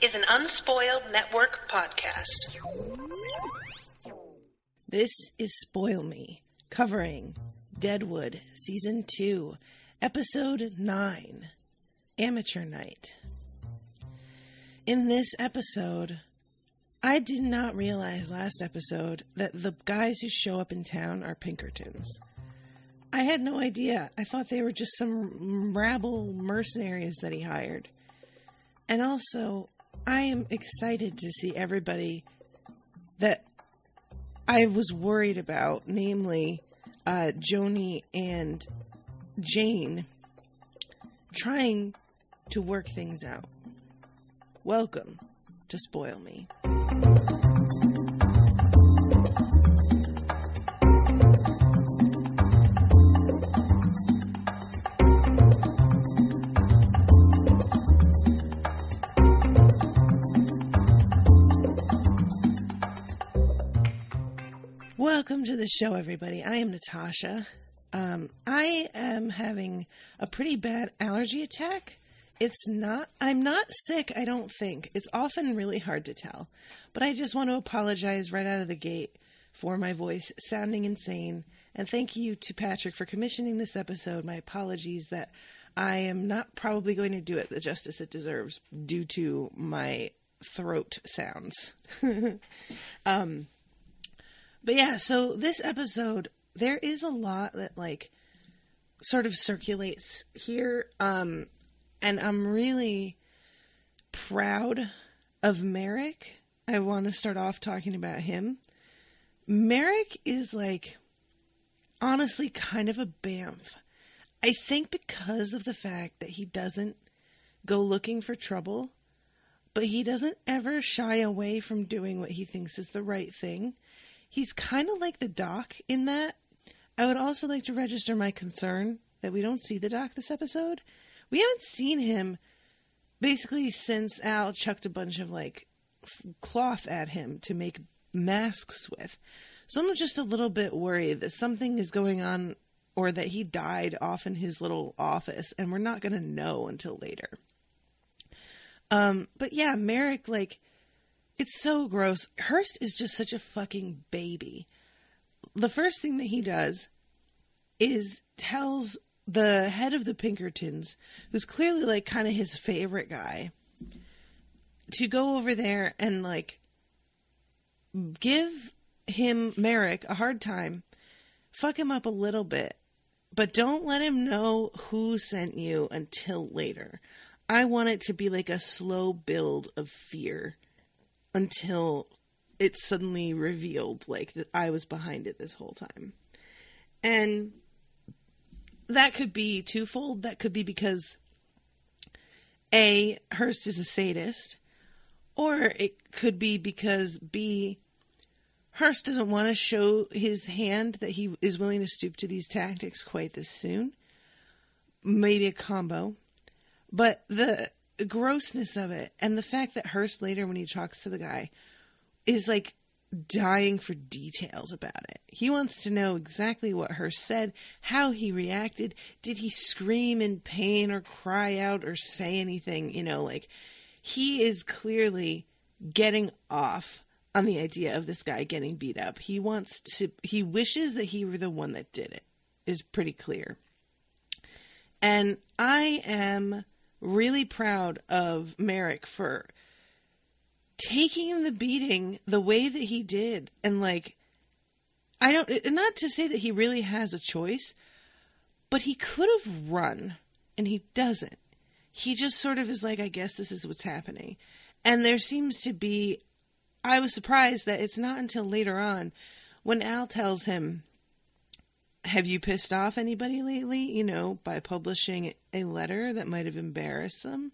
is an Unspoiled Network podcast. This is Spoil Me, covering Deadwood, Season 2, Episode 9, Amateur Night. In this episode, I did not realize last episode that the guys who show up in town are Pinkertons. I had no idea. I thought they were just some rabble mercenaries that he hired. And also, I am excited to see everybody that I was worried about, namely Joni and Jane, trying to work things out. Welcome to Spoil Me. Welcome to the show, everybody. I am Natasha. I am having a pretty bad allergy attack. I'm not sick, I don't think. It's often really hard to tell. But I just want to apologize right out of the gate for my voice sounding insane. And thank you to Patrick for commissioning this episode. My apologies that I am not probably going to do it the justice it deserves due to my throat sounds. But yeah, so this episode, there is a lot that, sort of circulates here, and I'm really proud of Merrick. I want to start off talking about him. Merrick is, honestly kind of a bamf. I think because of the fact that he doesn't go looking for trouble, but he doesn't ever shy away from doing what he thinks is the right thing. He's kind of like the Doc in that. I would also like to register my concern that we don't see the Doc this episode. We haven't seen him basically since Al chucked a bunch of cloth at him to make masks with. So I'm just a little bit worried that something is going on or that he died off in his little office and we're not going to know until later. But yeah, Merrick, it's so gross. Hearst is just such a fucking baby. The first thing that he does is tells the head of the Pinkertons, who's clearly kind of his favorite guy, to go over there and give him, Merrick, a hard time, fuck him up a little bit, but don't let him know who sent you until later. I want it to be a slow build of fear until it's suddenly revealed, that I was behind it this whole time. And that could be twofold. That could be because, A, Hearst is a sadist, or it could be because, B, Hearst doesn't want to show his hand that he is willing to stoop to these tactics quite this soon. Maybe a combo. But the grossness of it, and the fact that Hearst later, when he talks to the guy, is dying for details about it. He wants to know exactly what Hearst said, how he reacted. Did he scream in pain or cry out or say anything? He is clearly getting off on the idea of this guy getting beat up. He wishes that he were the one that did it, is pretty clear. And I am really proud of Merrick for taking the beating the way that he did. And not to say that he really has a choice, but he could have run and he doesn't. He just sort of is I guess this is what's happening. And there seems to be, I was surprised that it's not until later on when Al tells him, have you pissed off anybody lately, by publishing a letter that might have embarrassed them?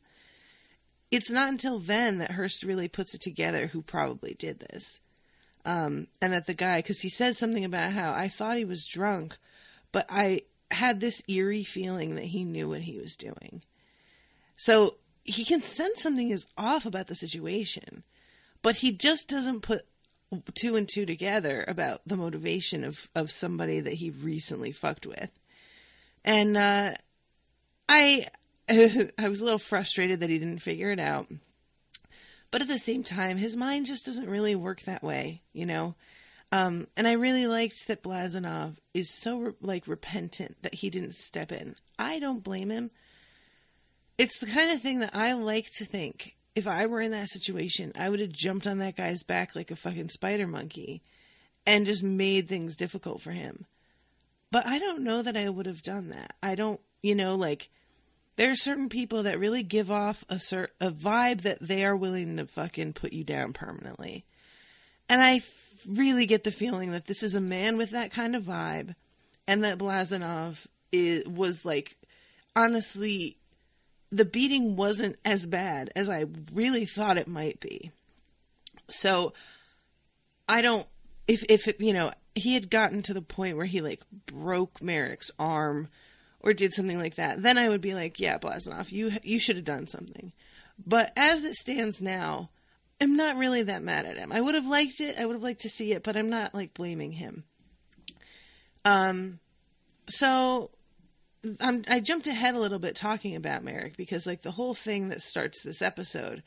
It's not until then that Hearst really puts it together who probably did this. And that the guy, because he says something about how I thought he was drunk, but I had this eerie feeling that he knew what he was doing. So he can sense something is off about the situation, but he just doesn't put two and two together about the motivation of somebody that he recently fucked with. And I was a little frustrated that he didn't figure it out. But at the same time, his mind just doesn't really work that way, you know? And I really liked that Blazanov is so, repentant that he didn't step in. I don't blame him. It's the kind of thing that I like to think, if I were in that situation, I would have jumped on that guy's back like a fucking spider monkey and just made things difficult for him. But I don't know that I would have done that. I don't, there are certain people that really give off a vibe that they are willing to fucking put you down permanently. And I really get the feeling that this is a man with that kind of vibe, and that Blazanov was honestly, the beating wasn't as bad as I really thought it might be. So I don't, if he had gotten to the point where he broke Merrick's arm or did something like that, then I would be like, yeah, Blazanov, you should have done something. But as it stands now, I'm not really that mad at him. I would have liked it. I would have liked to see it, but I'm not blaming him. So I jumped ahead a little bit talking about Merrick because the whole thing that starts this episode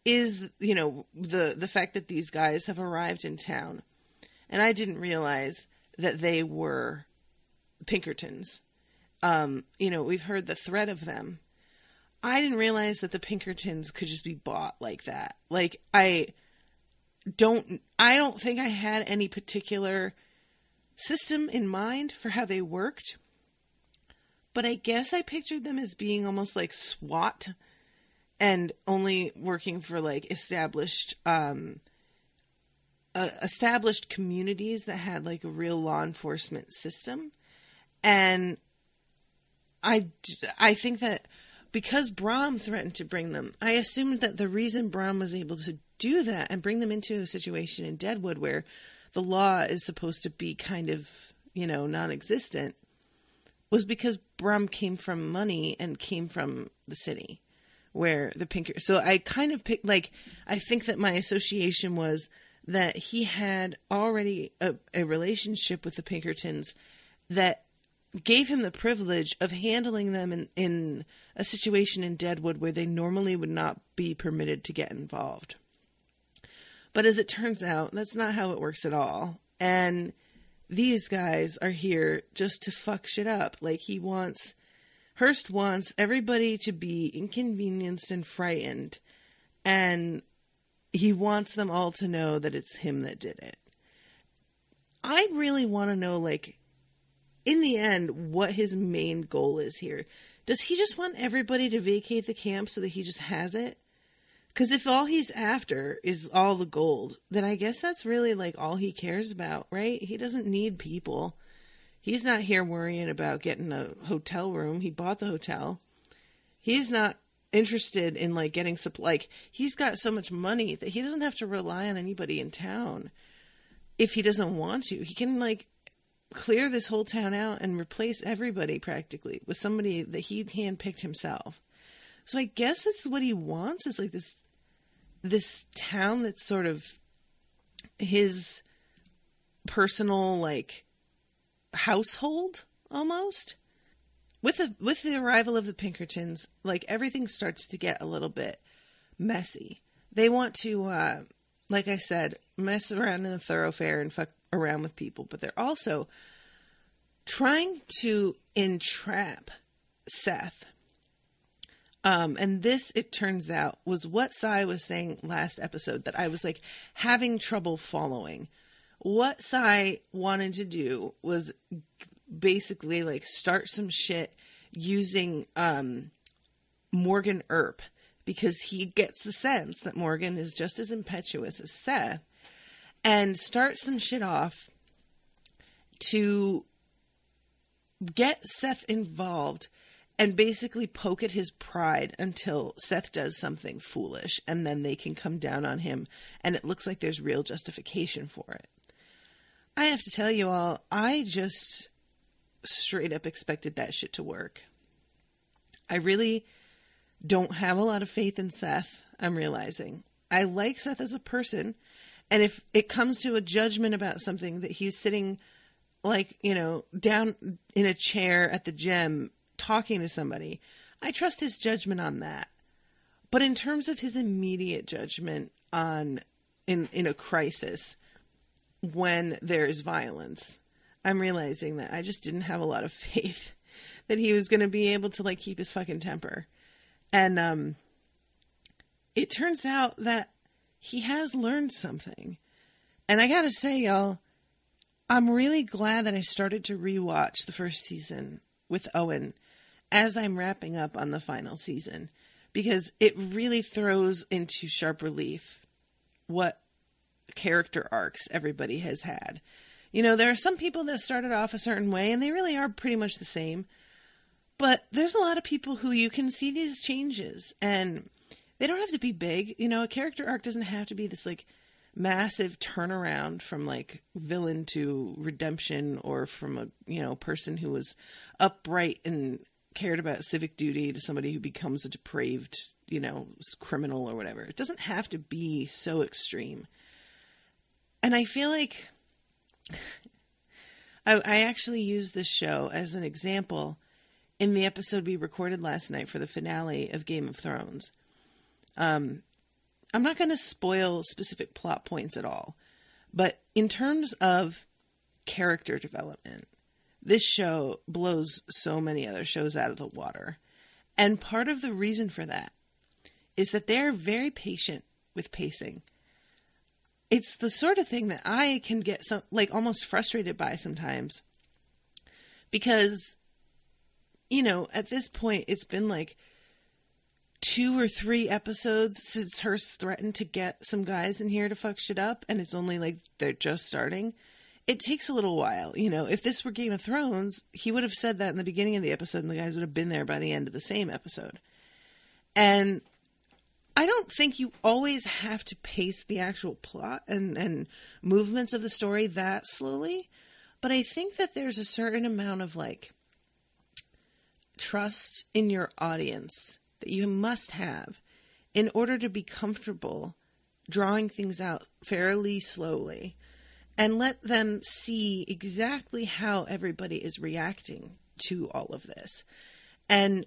is, the fact that these guys have arrived in town. And I didn't realize that they were Pinkertons. We've heard the threat of them. I didn't realize that the Pinkertons could just be bought like that. I don't think I had any particular system in mind for how they worked. But I guess I pictured them as being almost like SWAT and only working for established communities that had a real law enforcement system. And I think that because Brahm threatened to bring them, I assumed that the reason Brahm was able to do that and bring them into a situation in Deadwood where the law is supposed to be kind of, non-existent, was because Brahm came from money and came from the city where the Pinkertons. So I kind of picked, I think that my association was that he had already a relationship with the Pinkertons that gave him the privilege of handling them in a situation in Deadwood where they normally would not be permitted to get involved. But as it turns out, that's not how it works at all. And these guys are here just to fuck shit up. Hearst wants everybody to be inconvenienced and frightened. And he wants them all to know that it's him that did it. I really want to know, in the end, what his main goal is here. Does he just want everybody to vacate the camp so that he just has it? Because if all he's after is all the gold, then I guess that's really all he cares about, right? He doesn't need people. He's not here worrying about getting a hotel room. He bought the hotel. He's not interested in getting he's got so much money that he doesn't have to rely on anybody in town if he doesn't want to. He can clear this whole town out and replace everybody practically with somebody that he handpicked himself. So I guess that's what he wants, is this town that's sort of his personal household almost. With the arrival of the Pinkertons, everything starts to get a little bit messy. They want to, like I said, mess around in the thoroughfare and fuck around with people, but they're also trying to entrap Seth. And this, it turns out, was what Sai was saying last episode that I was having trouble following. What Sai wanted to do was basically start some shit using Morgan Earp, because he gets the sense that Morgan is just as impetuous as Seth, and start some shit off to get Seth involved and basically poke at his pride until Seth does something foolish, and then they can come down on him and it looks like there's real justification for it. I have to tell you all, I just straight up expected that shit to work. I really don't have a lot of faith in Seth, I'm realizing. I like Seth as a person, and if it comes to a judgment about something that he's sitting down in a chair at the gym talking to somebody, I trust his judgment on that. But in terms of his immediate judgment in a crisis, when there's violence, I'm realizing that I just didn't have a lot of faith that he was going to be able to, like, keep his fucking temper. And it turns out that he has learned something. And I gotta say, y'all, I'm really glad that I started to rewatch the first season with Owen as I'm wrapping up on the final season, because it really throws into sharp relief what character arcs everybody has had. You know, there are some people that started off a certain way and they really are pretty much the same, but there's a lot of people who you can see these changes, and they don't have to be big. You know, a character arc doesn't have to be this, like, massive turnaround from, like, villain to redemption, or from a, you know, person who was upright and cared about civic duty to somebody who becomes a depraved, you know, criminal or whatever. It doesn't have to be so extreme. And I feel like I actually used this show as an example in the episode we recorded last night for the finale of Game of Thrones. I'm not going to spoil specific plot points at all, but in terms of character development, this show blows so many other shows out of the water. And part of the reason for that is that they're very patient with pacing. It's the sort of thing that I can get almost frustrated by sometimes, because, you know, at this point, it's been like 2 or 3 episodes since Hearst threatened to get some guys in here to fuck shit up, and it's only like they're just starting. It takes a little while. You know, if this were Game of Thrones, he would have said that in the beginning of the episode, and the guys would have been there by the end of the same episode. And I don't think you always have to pace the actual plot and movements of the story that slowly, but I think that there's a certain amount of, like, trust in your audience that you must have in order to be comfortable drawing things out fairly slowly and let them see exactly how everybody is reacting to all of this. And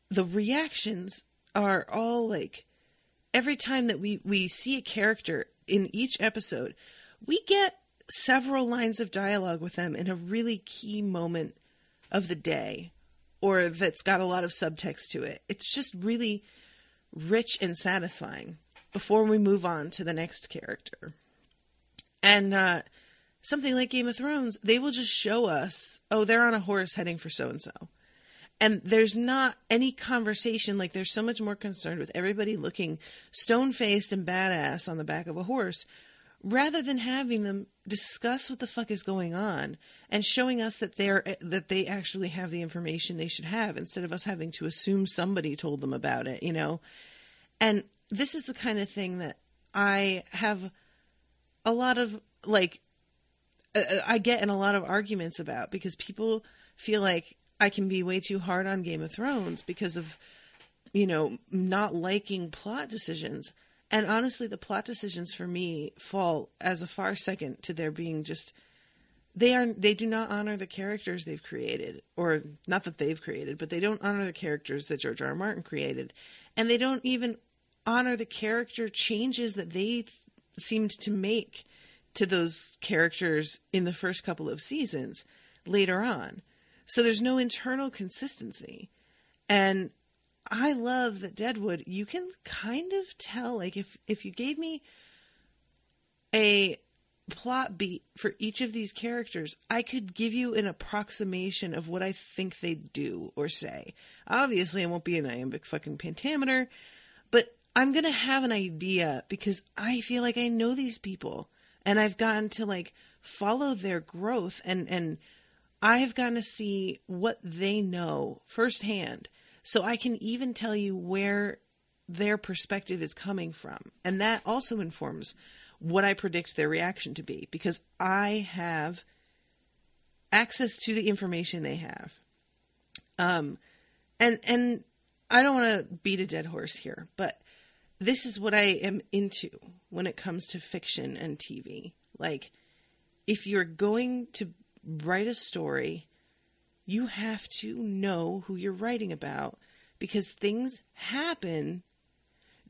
the reactions are all, like, every time that we see a character in each episode, we get several lines of dialogue with them in a really key moment of the day, or that's got a lot of subtext to it. It's just really rich and satisfying before we move on to the next character. And something like Game of Thrones, they will just show us, oh, they're on a horse heading for so-and-so. And there's not any conversation. Like, they're so much more concerned with everybody looking stone-faced and badass on the back of a horse, rather than having them discuss what the fuck is going on and showing us that they actually have the information they should have, instead of us having to assume somebody told them about it, you know? And this is the kind of thing that I have a lot of, like, I get in a lot of arguments about, because people feel like I can be way too hard on Game of Thrones because of, you know, not liking plot decisions. And honestly, the plot decisions for me fall as a far second to their being just, they do not honor the characters they've created, or not that they've created, but they don't honor the characters that George R. R. Martin created. And they don't even honor the character changes that they seemed to make to those characters in the first couple of seasons later on. So there's no internal consistency. And I love that Deadwood, you can kind of tell, like, if you gave me a plot beat for each of these characters, I could give you an approximation of what I think they'd do or say. Obviously, I won't be an iambic fucking pentameter, but I'm going to have an idea, because I feel like I know these people, and I've gotten to, like, follow their growth, and I have gotten to see what they know firsthand, so I can even tell you where their perspective is coming from. And that also informs what I predict their reaction to be, because I have access to the information they have. And I don't want to beat a dead horse here, but this is what I am into when it comes to fiction and TV. Like, if you're going to write a story, you have to know who you're writing about, because things happen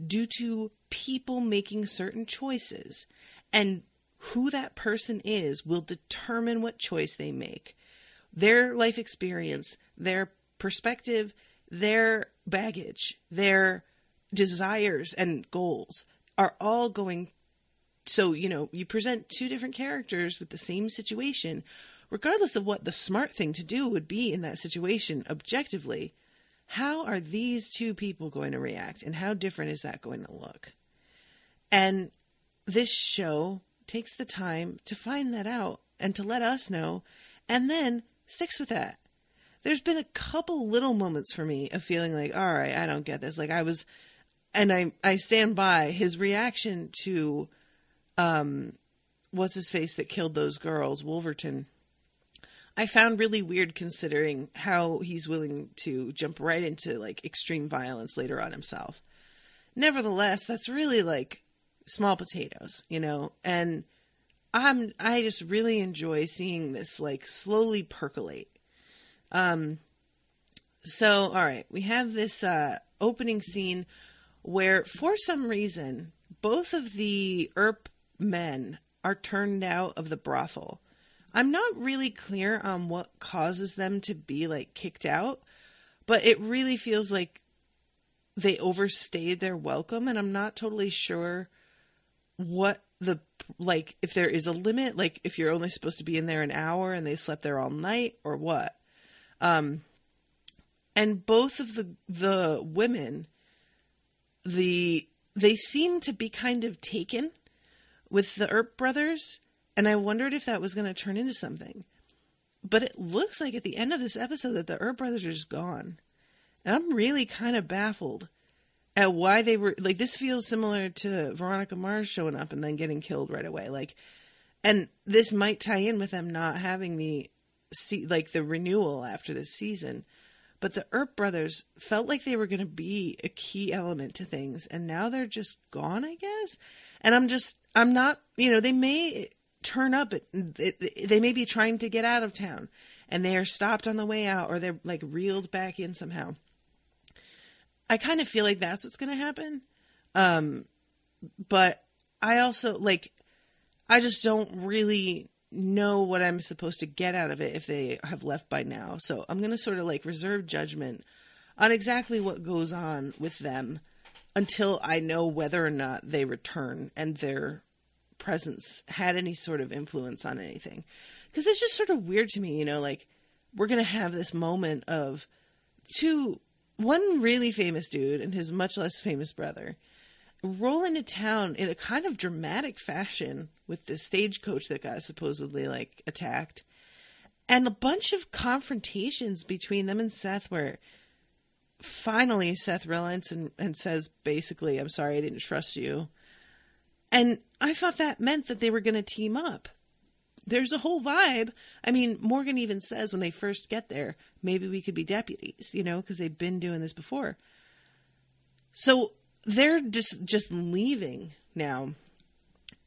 due to people making certain choices. And who that person is will determine what choice they make. Their life experience, their perspective, their baggage, their desires and goals are all going. So, you present two different characters with the same situation, regardless of what the smart thing to do would be in that situation objectively. How are these two people going to react, and how different is that going to look? And this show takes the time to find that out and to let us know, and then sticks with that. There's been a couple little moments for me of feeling like, all right, I don't get this. Like I stand by his reaction to, what's his face that killed those girls, Wolverton. I found really weird considering how he's willing to jump right into like extreme violence later on himself. Nevertheless, that's really like small potatoes, and I just really enjoy seeing this like slowly percolate. So, all right, we have this opening scene where for some reason, both of the Earp men are turned out of the brothel. I'm not really clear on what causes them to be like kicked out, but it really feels like they overstayed their welcome, and I'm not totally sure what if there is a limit, like if you're only supposed to be in there an hour and they slept there all night or what. And both of the women, they seem to be kind of taken with the Earp brothers. And I wondered if that was going to turn into something. But it looks like at the end of this episode that the Earp brothers are just gone. And I'm really kind of baffled at why they were... Like, this feels similar to Veronica Mars showing up and then getting killed right away. Like, and this might tie in with them not having the renewal after this season. But the Earp brothers felt like they were going to be a key element to things. And now they're just gone, I guess. And I'm not... they may... turn up they may be trying to get out of town and they are stopped on the way out, or they're like reeled back in somehow. I kind of feel like that's what's going to happen. But I also I just don't really know what I'm supposed to get out of it if they have left by now. So I'm going to sort of reserve judgment on exactly what goes on with them until I know whether or not they return and their presence had any sort of influence on anything. Because it's just sort of weird to me, we're going to have this moment of one really famous dude and his much less famous brother roll into town in a kind of dramatic fashion with this stagecoach that got supposedly attacked, and a bunch of confrontations between them and Seth, where finally Seth relents and says basically, "I'm sorry I didn't trust you." And I thought that meant that they were going to team up. There's a whole vibe. I mean, Morgan even says when they first get there, maybe we could be deputies, because they've been doing this before. So they're just leaving now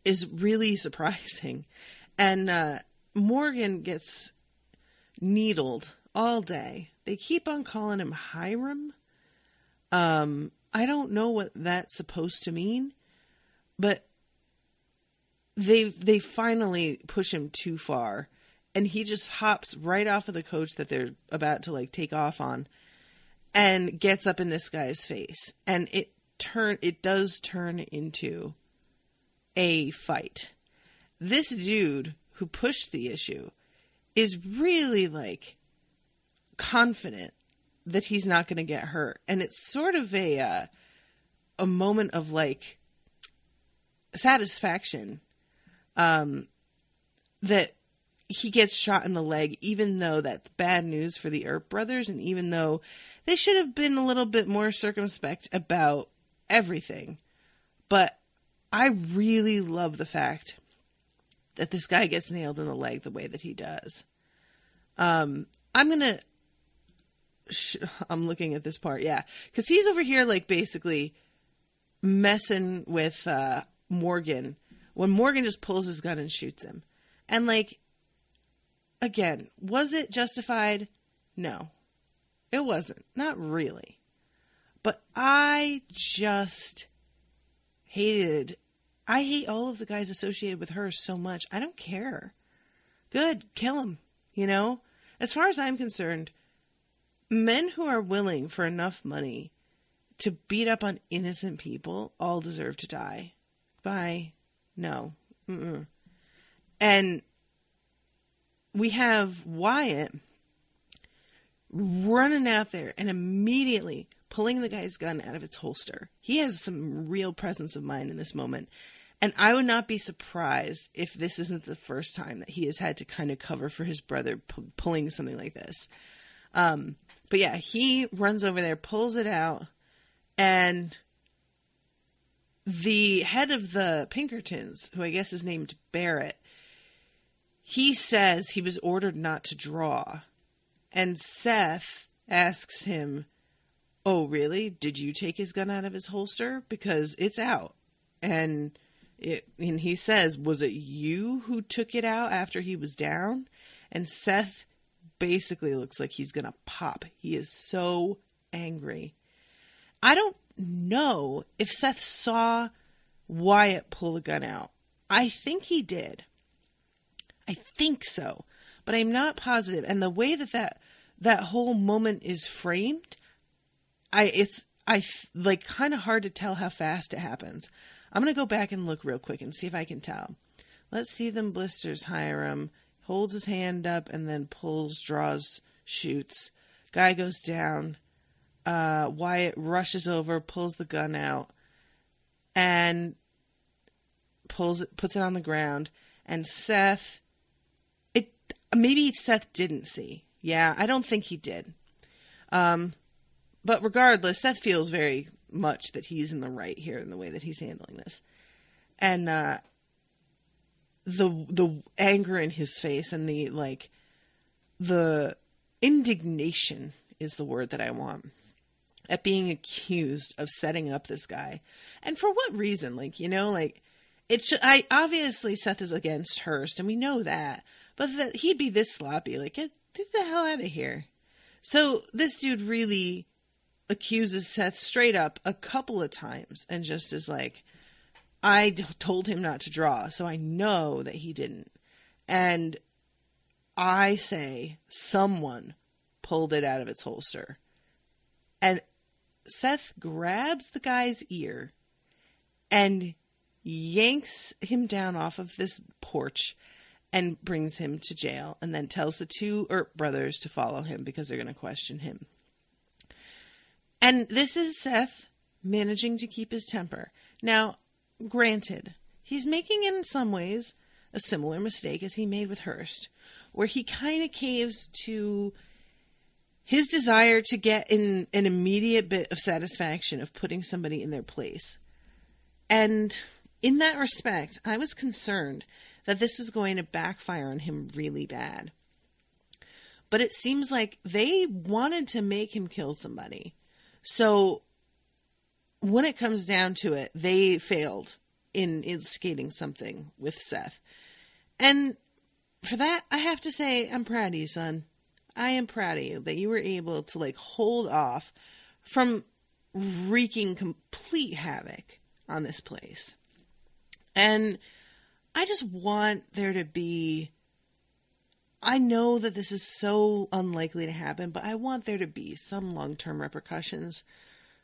is really surprising. And Morgan gets needled all day. They keep on calling him Hiram. I don't know what that's supposed to mean, but they finally push him too far, and he just hops right off of the coach that they're about to take off on and gets up in this guy's face. And it does turn into a fight. This dude who pushed the issue is really confident that he's not going to get hurt. And it's sort of a moment of satisfaction that he gets shot in the leg, even though that's bad news for the Earp brothers, and even though they should have been a little bit more circumspect about everything. But I really love the fact that this guy gets nailed in the leg the way that he does. I'm looking at this part, yeah, because he's over here basically messing with Morgan, when Morgan just pulls his gun and shoots him. And again, was it justified? No, it wasn't. Not really. But I just I hate all of the guys associated with her so much. I don't care. Good. Kill him. You know, as far as I'm concerned, men who are willing for enough money to beat up on innocent people all deserve to die. Bye. No. Mm-mm. And we have Wyatt running out there and immediately pulling the guy's gun out of its holster. He has some real presence of mind in this moment. And I would not be surprised if this isn't the first time that he has had to kind of cover for his brother pulling something like this. But yeah, he runs over there, pulls it out, and the head of the Pinkertons, who I guess is named Barrett, he says he was ordered not to draw. And Seth asks him, "Oh, really? Did you take his gun out of his holster? Because it's out." And he says, "Was it you who took it out after he was down?" And Seth basically looks like he's going to pop. He is so angry. I don't know if Seth saw Wyatt pull the gun out. I think he did. I think so. But I'm not positive. And the way that whole moment is framed, it's like kind of hard to tell how fast it happens. I'm going to go back and look real quick and see if I can tell. Let's see them blisters, Hiram. Holds his hand up and then pulls, draws, shoots. Guy goes down. Wyatt rushes over, pulls the gun out, and puts it on the ground. And Seth, maybe Seth didn't see. Yeah, I don't think he did. But regardless, Seth feels very much that he's in the right here in the way that he's handling this. And the anger in his face and the indignation is the word that I want at being accused of setting up this guy. And for what reason? Obviously Seth is against Hearst and we know that, but that he'd be this sloppy, get the hell out of here. So this dude really accuses Seth straight up a couple of times and just is like, I told him not to draw, so I know that he didn't. And I say someone pulled it out of its holster. And Seth grabs the guy's ear and yanks him down off of this porch and brings him to jail, and then tells the two brothers to follow him because they're going to question him. And this is Seth managing to keep his temper. Now, granted, he's making in some ways a similar mistake as he made with Hearst, where he kind of caves to his desire to get an immediate bit of satisfaction of putting somebody in their place. And in that respect, I was concerned that this was going to backfire on him really bad. But it seems like they wanted to make him kill somebody. So when it comes down to it, they failed in instigating something with Seth. And for that, I have to say, I'm proud of you, son. I am proud of you that you were able to hold off from wreaking complete havoc on this place. And I just want there to be, I know that this is so unlikely to happen, but I want there to be some long-term repercussions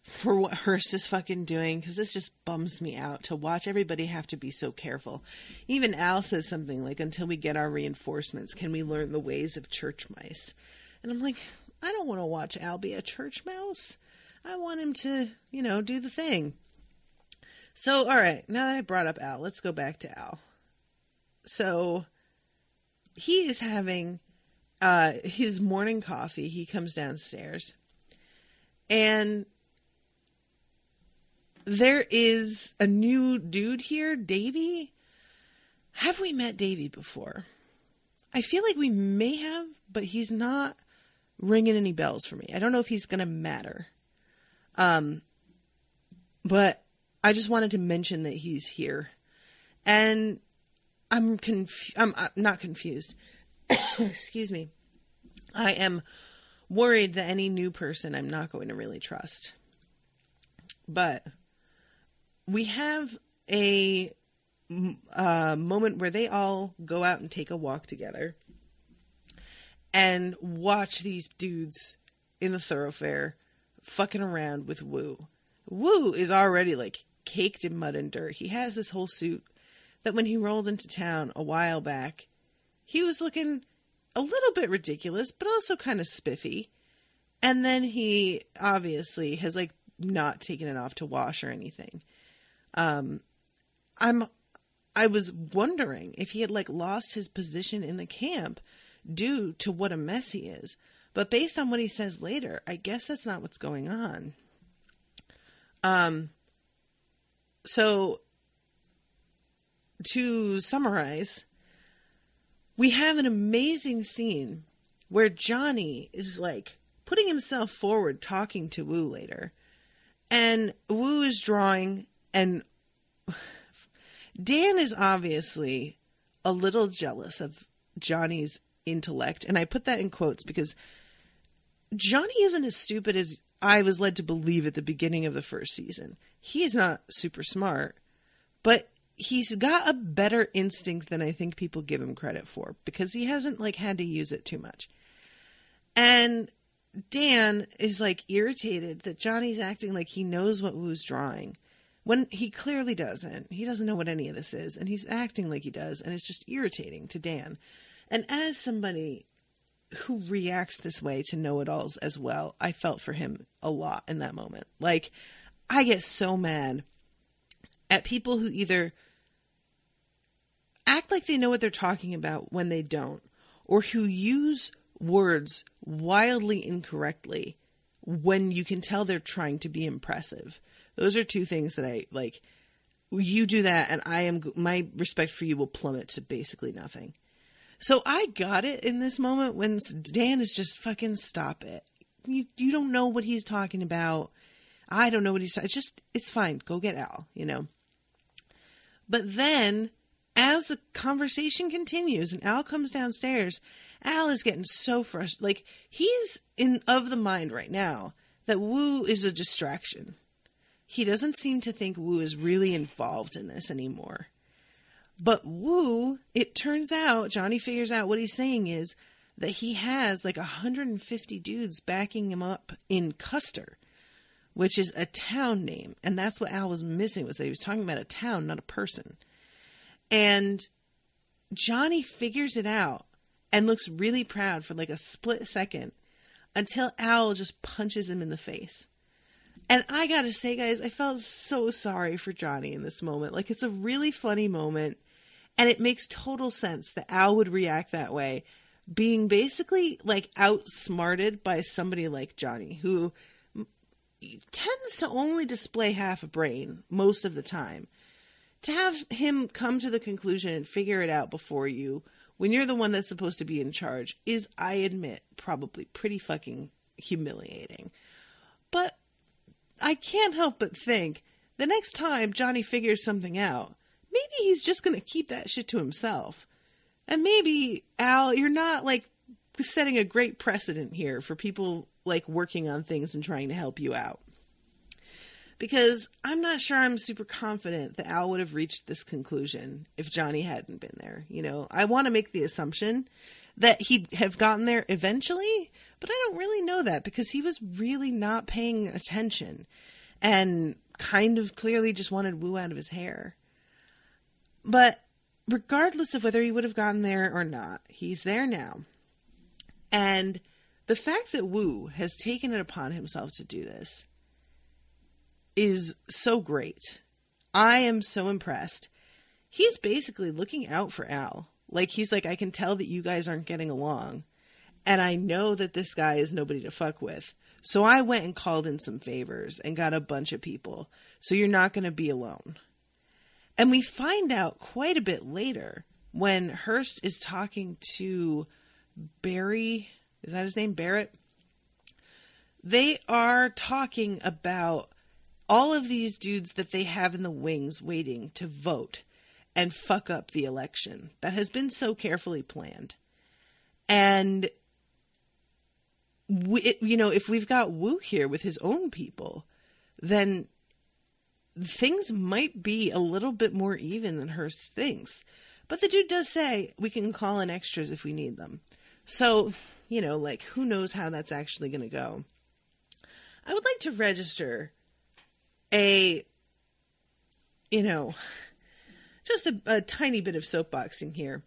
for what Hearst is fucking doing, because this just bums me out to watch everybody have to be so careful. Even Al says something like, until we get our reinforcements, can we learn the ways of church mice? And I'm like, I don't want to watch Al be a church mouse. I want him to, do the thing. So, all right, now that I brought up Al, let's go back to Al. So, he is having his morning coffee. He comes downstairs. And there is a new dude here, Davey. Have we met Davey before? I feel like we may have, but he's not ringing any bells for me. I don't know if he's going to matter. But I just wanted to mention that he's here. And I'm not confused. Excuse me. I am worried that any new person I'm not going to really trust. But we have a moment where they all go out and take a walk together and watch these dudes in the thoroughfare fucking around with Woo. Woo is already like caked in mud and dirt. He has this whole suit that when he rolled into town a while back, he was looking a little bit ridiculous, but also kind of spiffy. And then he obviously has like not taken it off to wash or anything. I was wondering if he had like lost his position in the camp due to what a mess he is. But based on what he says later, I guess that's not what's going on. So to summarize, we have an amazing scene where Johnny is like putting himself forward, talking to Woo later. And Woo is drawing, and Dan is obviously a little jealous of Johnny's intellect. And I put that in quotes because Johnny isn't as stupid as I was led to believe at the beginning of the first season. He is not super smart, but he's got a better instinct than I think people give him credit for because he hasn't like had to use it too much. And Dan is like irritated that Johnny's acting like he knows what Woo's drawing when he clearly doesn't. He doesn't know what any of this is, and he's acting like he does, and it's just irritating to Dan. And as somebody who reacts this way to know-it-alls as well, I felt for him a lot in that moment. Like, I get so mad at people who either act like they know what they're talking about when they don't, or who use words wildly incorrectly when you can tell they're trying to be impressive. Those are two things that I like. You do that and my respect for you will plummet to basically nothing. So I got it in this moment when Dan is just fucking stop it. You don't know what he's talking about. I don't know what he's talking. It's fine. Go get Al, you know. But then as the conversation continues and Al comes downstairs, Al is getting so frustrated. Like, he's of the mind right now that Woo is a distraction. He doesn't seem to think Woo is really involved in this anymore. But Woo, it turns out, Johnny figures out what he's saying is that he has like 150 dudes backing him up in Custer, which is a town name. And that's what Al was missing, was that he was talking about a town, not a person. And Johnny figures it out and looks really proud for like a split second until Al just punches him in the face. And I gotta say, guys, I felt so sorry for Johnny in this moment. Like, it's a really funny moment, and it makes total sense that Al would react that way, being basically like outsmarted by somebody like Johnny, who tends to only display half a brain most of the time. To have him come to the conclusion and figure it out before you, when you're the one that's supposed to be in charge, is, I admit, probably pretty fucking humiliating. But I can't help but think the next time Johnny figures something out, maybe he's just going to keep that shit to himself. And maybe, Al, you're not like setting a great precedent here for people like working on things and trying to help you out. Because I'm not sure I'm super confident that Al would have reached this conclusion if Johnny hadn't been there. You know, I want to make the assumption that he'd have gotten there eventually, but I don't really know that because he was really not paying attention and kind of clearly just wanted Woo out of his hair. But regardless of whether he would have gotten there or not, he's there now. And the fact that Woo has taken it upon himself to do this is so great. I am so impressed. He's basically looking out for Al. Like, he's like, I can tell that you guys aren't getting along. And I know that this guy is nobody to fuck with. So I went and called in some favors and got a bunch of people. So you're not going to be alone. And we find out quite a bit later when Hearst is talking to Barry. Is that his name? Barrett? They are talking about all of these dudes that they have in the wings waiting to vote and fuck up the election that has been so carefully planned. And, if we've got Woo here with his own people, then things might be a little bit more even than Hearst thinks. But the dude does say we can call in extras if we need them. So, you know, like, who knows how that's actually going to go. I would like to register a, you know, just a tiny bit of soapboxing here,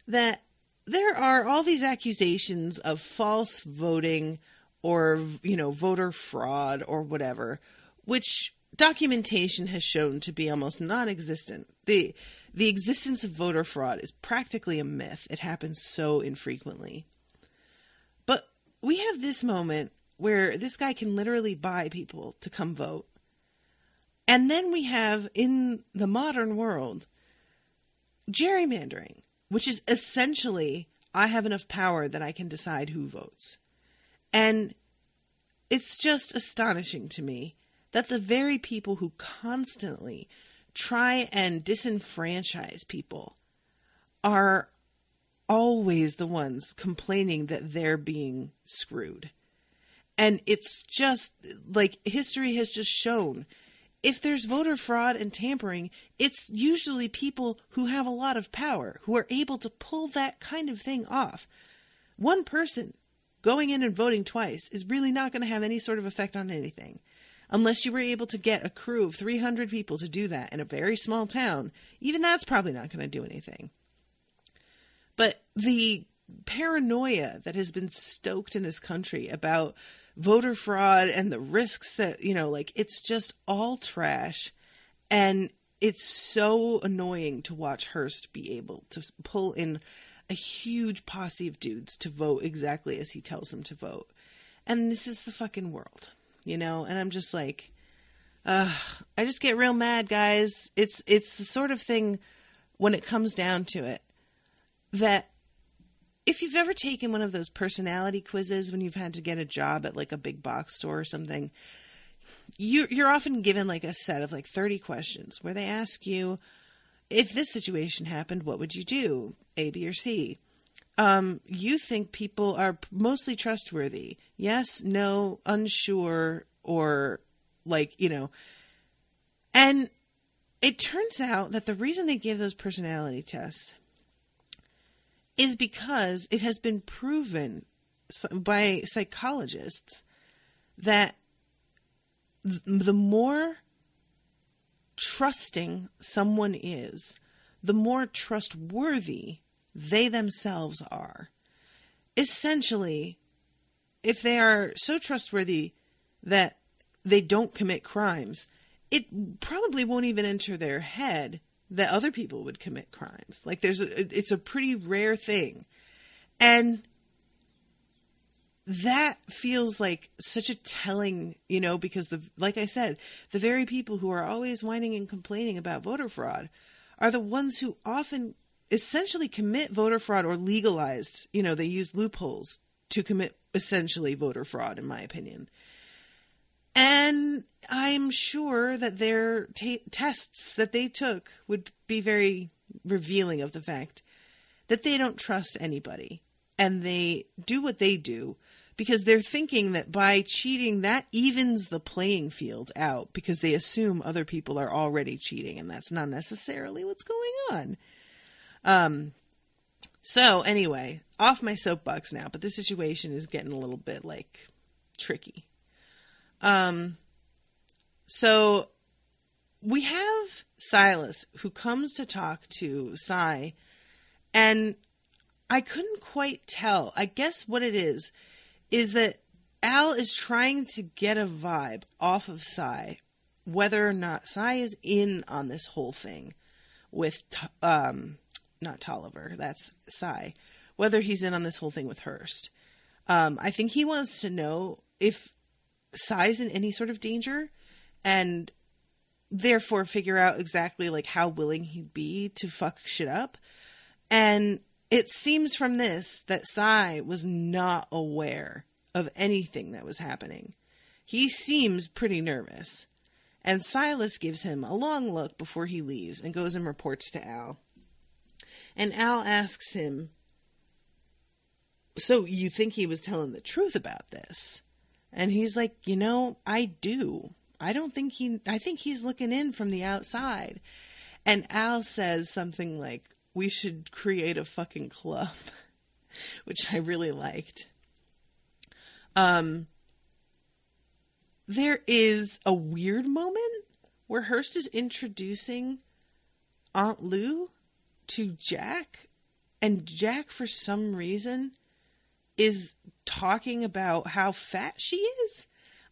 that there are all these accusations of false voting or, you know, voter fraud or whatever, which documentation has shown to be almost non-existent. The existence of voter fraud is practically a myth. It happens so infrequently. But we have this moment where this guy can literally buy people to come vote. And then we have, in the modern world, gerrymandering, which is essentially, I have enough power that I can decide who votes. And it's just astonishing to me that the very people who constantly try and disenfranchise people are always the ones complaining that they're being screwed. And it's just like history has just shown, if there's voter fraud and tampering, it's usually people who have a lot of power, who are able to pull that kind of thing off. One person going in and voting twice is really not going to have any sort of effect on anything. Unless you were able to get a crew of 300 people to do that in a very small town, even that's probably not going to do anything. But the paranoia that has been stoked in this country about voter fraud and the risks that, you know, like, it's just all trash. And it's so annoying to watch Hearst be able to pull in a huge posse of dudes to vote exactly as he tells them to vote. And this is the fucking world, you know? And I'm just like, I just get real mad, guys. It's the sort of thing, when it comes down to it, that if you've ever taken one of those personality quizzes when you've had to get a job at like a big box store or something, you're often given like a set of like 30 questions where they ask you, if this situation happened, what would you do? A, B, or C. You think people are mostly trustworthy? Yes, no, unsure, or like, you know. And it turns out that the reason they give those personality tests is because it has been proven by psychologists that the more trusting someone is, the more trustworthy they themselves are. Essentially, if they are so trustworthy that they don't commit crimes, it probably won't even enter their head that other people would commit crimes. Like, it's a pretty rare thing. And that feels like such a telling, you know, because like I said, the very people who are always whining and complaining about voter fraud are the ones who often essentially commit voter fraud, or legalized, you know, they use loopholes to commit essentially voter fraud, in my opinion. And I'm sure that their tests that they took would be very revealing of the fact that they don't trust anybody. And they do what they do because they're thinking that by cheating, that evens the playing field out, because they assume other people are already cheating, and that's not necessarily what's going on. So anyway, off my soapbox now, but this situation is getting a little bit like tricky. So we have Silas, who comes to talk to Cy, and I couldn't quite tell. I guess what it is that Al is trying to get a vibe off of Cy, whether or not Cy is in on this whole thing with, not Tolliver, that's Cy, whether he's in on this whole thing with Hearst. I think he wants to know if Cy's in any sort of danger, and therefore figure out exactly like how willing he'd be to fuck shit up. And it seems from this that Cy was not aware of anything that was happening. He seems pretty nervous. And Silas gives him a long look before he leaves and goes and reports to Al. And Al asks him, so you think he was telling the truth about this? And he's like, you know, I do. I think he's looking in from the outside. And Al says something like, we should create a fucking club, which I really liked. There is a weird moment where Hearst is introducing Aunt Lou to Jack, and Jack, for some reason, is talking about how fat she is.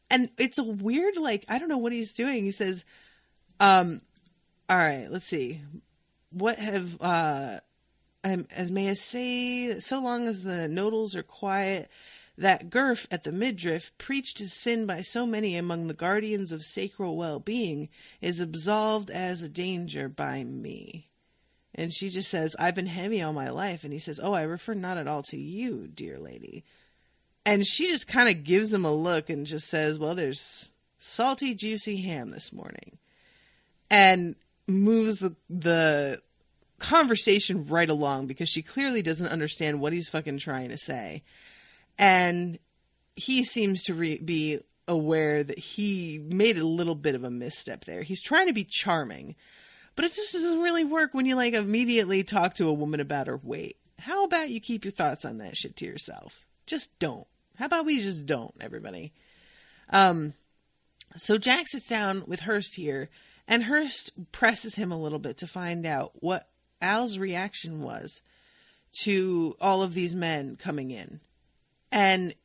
And it's a weird, like, I don't know what he's doing. He says, all right, let's see. What have, as may I say, so long as the nodals are quiet, that Gurf at the midriff, preached his sin by so many among the guardians of sacral well-being, is absolved as a danger by me. And she just says, I've been heavy all my life. And he says, oh, I refer not at all to you, dear lady. And she just kind of gives him a look and just says, well, there's salty, juicy ham this morning. And moves the conversation right along because she clearly doesn't understand what he's fucking trying to say. And he seems to be aware that he made a little bit of a misstep there. He's trying to be charming, but it just doesn't really work when you like immediately talk to a woman about her weight. How about you keep your thoughts on that shit to yourself? Just don't. How about we just don't, everybody? So Jack sits down with Hearst here, and Hearst presses him a little bit to find out what Al's reaction was to all of these men coming in. And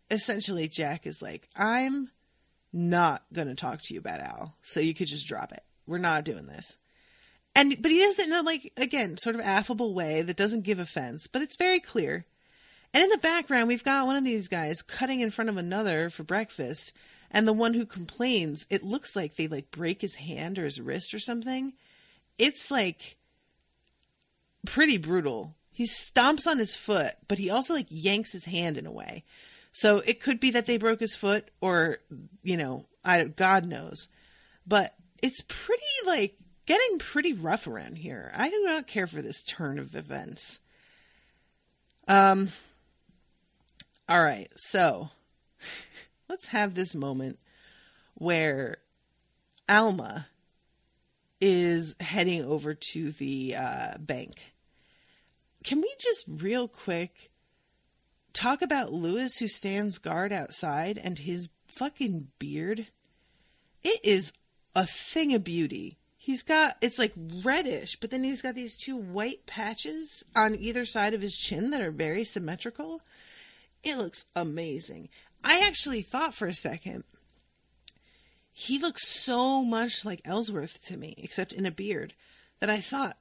essentially Jack is like, I'm not going to talk to you about Al, so you could just drop it. We're not doing this. But he does it in a, like, again, sort of affable way that doesn't give offense, but it's very clear. And in the background, we've got one of these guys cutting in front of another for breakfast, and the one who complains, it looks like they, like, break his hand or his wrist or something. It's, like, pretty brutal. He stomps on his foot, but he also, like, yanks his hand in a way. So it could be that they broke his foot or, you know, God knows. But it's pretty, like, getting pretty rough around here. I do not care for this turn of events. All right, so let's have this moment where Alma is heading over to the bank. Can we just real quick talk about Lewis, who stands guard outside, and his fucking beard? It is a thing of beauty. It's like reddish, but then he's got these two white patches on either side of his chin that are very symmetrical. It looks amazing. I actually thought for a second, he looks so much like Ellsworth to me, except in a beard, that I thought,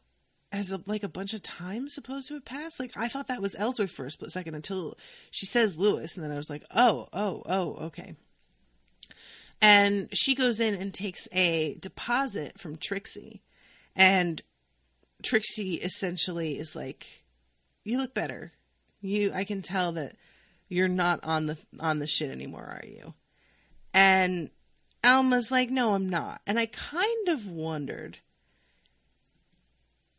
as a bunch of time supposed to have passed, like, I thought that was Ellsworth for a split second until she says Lewis, and then I was like, oh, okay. And she goes in and takes a deposit from Trixie, and Trixie essentially is like, you look better. I can tell that you're not on the shit anymore, are you? And Alma's like, no, I'm not. And I kind of wondered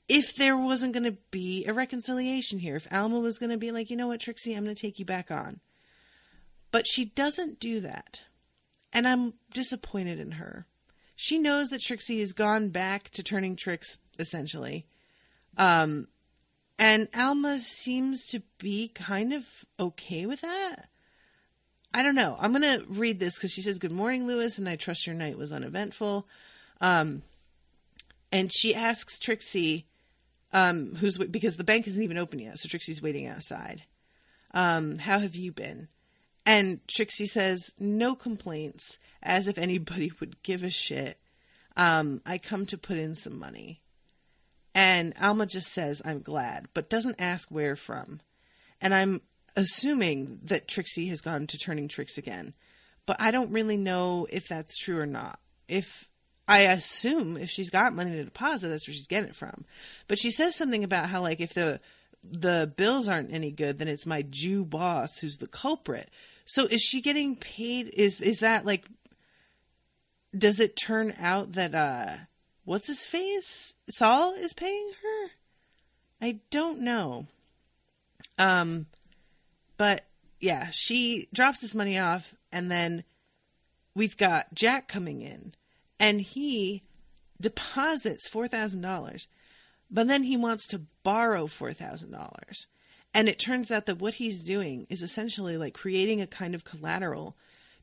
if there wasn't going to be a reconciliation here. If Alma was going to be like, you know what, Trixie, I'm going to take you back on. But she doesn't do that. And I'm disappointed in her. She knows that Trixie has gone back to turning tricks, essentially. And Alma seems to be kind of okay with that. I don't know. I'm going to read this because she says, good morning, Lewis, and I trust your night was uneventful. And she asks Trixie, because the bank isn't even open yet, so Trixie's waiting outside. How have you been? And Trixie says, no complaints, as if anybody would give a shit. I come to put in some money. And Alma just says, I'm glad, but doesn't ask where from. And I'm assuming that Trixie has gone to turning tricks again. But I don't really know if that's true or not. I assume if she's got money to deposit, that's where she's getting it from. But she says something about how, like, if the bills aren't any good, then it's my Jew boss who's the culprit. So is she getting paid? Is that, like, does it turn out that, what's his face? Saul is paying her? I don't know. But yeah, she drops this money off, and then we've got Jack coming in, and he deposits $4,000, but then he wants to borrow $4,000. And it turns out that what he's doing is essentially like creating a kind of collateral,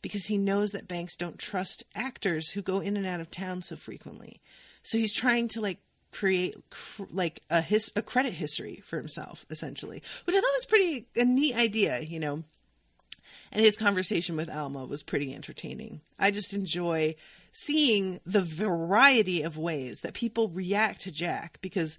because he knows that banks don't trust actors who go in and out of town so frequently. So he's trying to like create like a credit history for himself, essentially, which I thought was a neat idea, you know. And his conversation with Alma was pretty entertaining. I just enjoy seeing the variety of ways that people react to Jack, because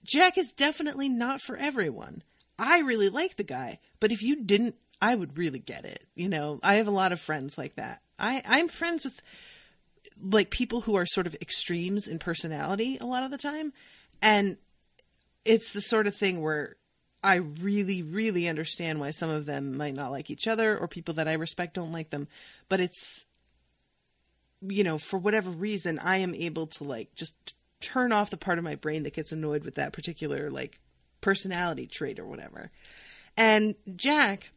Jack is definitely not for everyone. I really like the guy, but if you didn't, I would really get it. You know, I have a lot of friends like that. I'm friends with like people who are sort of extremes in personality a lot of the time. And it's the sort of thing where I really, really understand why some of them might not like each other, or people that I respect don't like them. But it's, you know, for whatever reason, I am able to like just turn off the part of my brain that gets annoyed with that particular like personality trait or whatever. And Jack,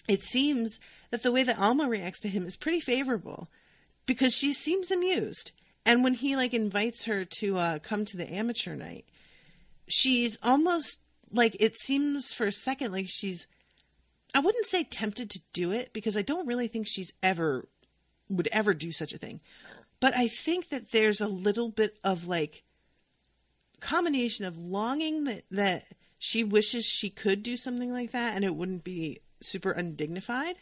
it seems that the way that Alma reacts to him is pretty favorable, because she seems amused. And when he like invites her to come to the amateur night, she's almost like, it seems for a second like she's, I wouldn't say tempted to do it, because I don't really think she's would ever do such a thing. But I think that there's a little bit of like combination of longing that she wishes she could do something like that and it wouldn't be super undignified.